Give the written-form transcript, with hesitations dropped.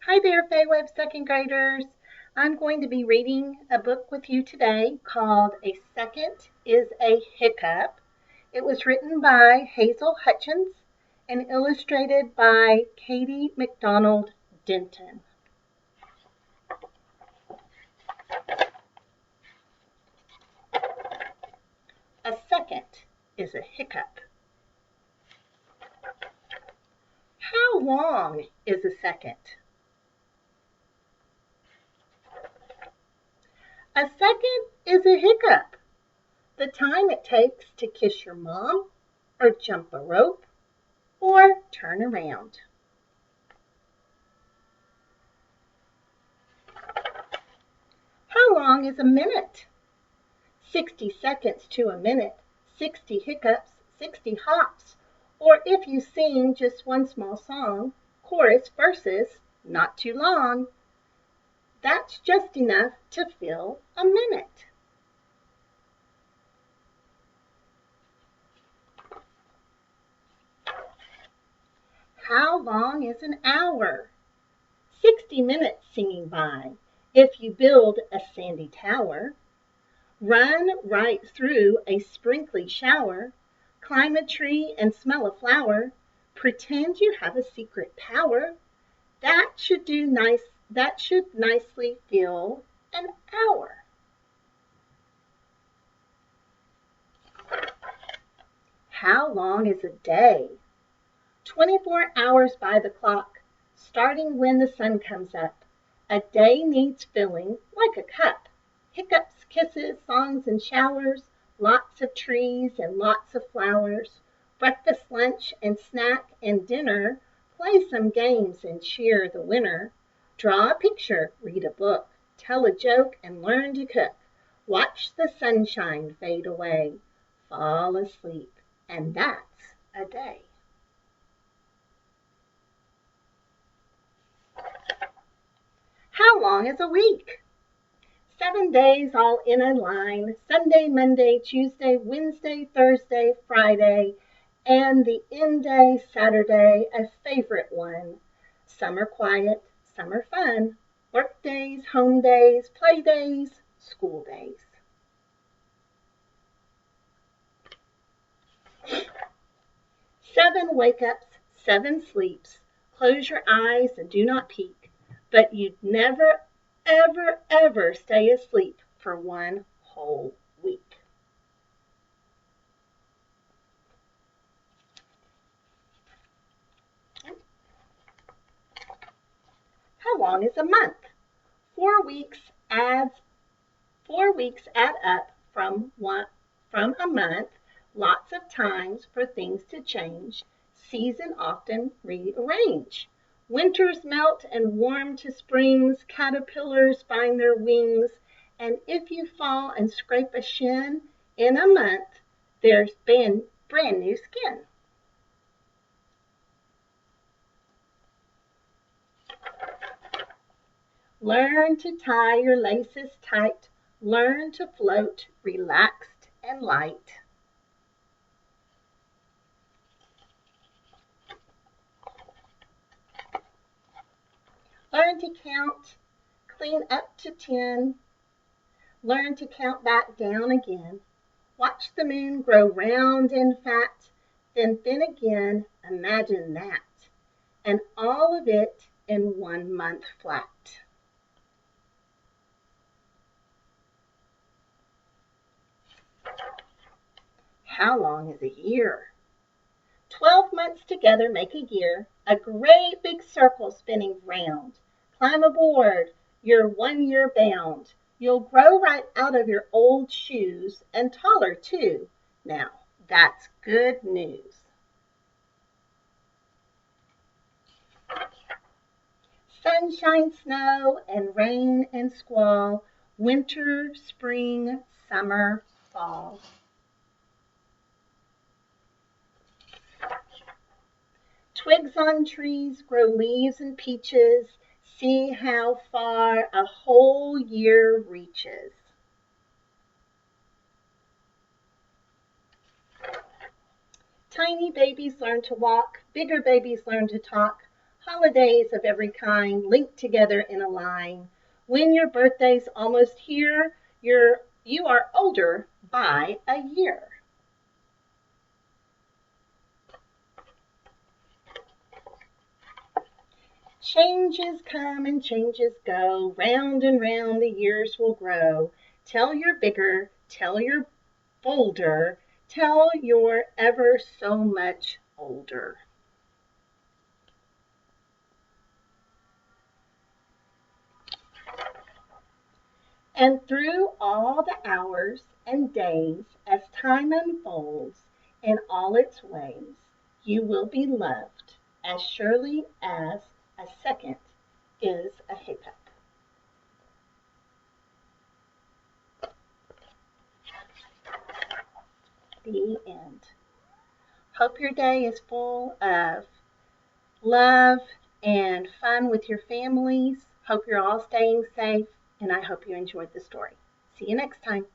Hi there, Fayweb second graders. I'm going to be reading a book with you today called A Second is a Hiccup. It was written by Hazel Hutchins and illustrated by Katie McDonald Denton. A second is a hiccup. How long is a second? A second is a hiccup. The time it takes to kiss your mom, or jump a rope, or turn around. How long is a minute? 60 seconds to a minute, 60 hiccups, 60 hops, or if you sing just one small song, chorus, verses, not too long, that's just enough to fill a minute. How long is an hour? 60 minutes singing by. If you build a sandy tower, run right through a sprinkly shower, climb a tree and smell a flower, pretend you have a secret power, that should nicely fill an hour. How long is a day? 24 hours by the clock, starting when the sun comes up. A day needs filling like a cup. Hiccups, kisses, songs and showers, lots of trees and lots of flowers, breakfast, lunch and snack and dinner, play some games and cheer the winner, draw a picture, read a book, tell a joke and learn to cook, watch the sunshine fade away, fall asleep, and that's a day. How long is a week? 7 days all in a line, Sunday, Monday, Tuesday, Wednesday, Thursday, Friday, and the end day, Saturday, a favorite one. Some are quiet, some are fun. Work days, home days, play days, school days. Seven wake-ups, 7 sleeps. Close your eyes and do not peek, but you'd never, ever stay asleep for one whole week. How long is a month? 4 weeks adds 4 weeks add up from a month. Lots of times for things to change. Season often rearrange. Winters melt and warm to springs. Caterpillars find their wings. And if you fall and scrape a shin, in a month, there's been brand new skin. Learn to tie your laces tight. Learn to float, relaxed and light. Learn to count, clean up to 10. Learn to count back down again. Watch the moon grow round and fat. Then again, imagine that. And all of it in 1 month flat. How long is a year? 12 months together make a year, a great big circle spinning round. Climb aboard, you're 1 year bound. You'll grow right out of your old shoes and taller too. Now, that's good news. Sunshine, snow, and rain and squall, winter, spring, summer, fall. Twigs on trees grow leaves and peaches. See how far a whole year reaches. Tiny babies learn to walk. Bigger babies learn to talk. Holidays of every kind linked together in a line. When your birthday's almost here, you are older by a year. Changes come and changes go, round and round the years will grow. Tell your bigger, tell your bolder, tell you're ever so much older. And through all the hours and days, as time unfolds in all its ways, you will be loved as surely as a second is a hiccup. The end. Hope your day is full of love and fun with your families. Hope you're all staying safe, and I hope you enjoyed the story. See you next time.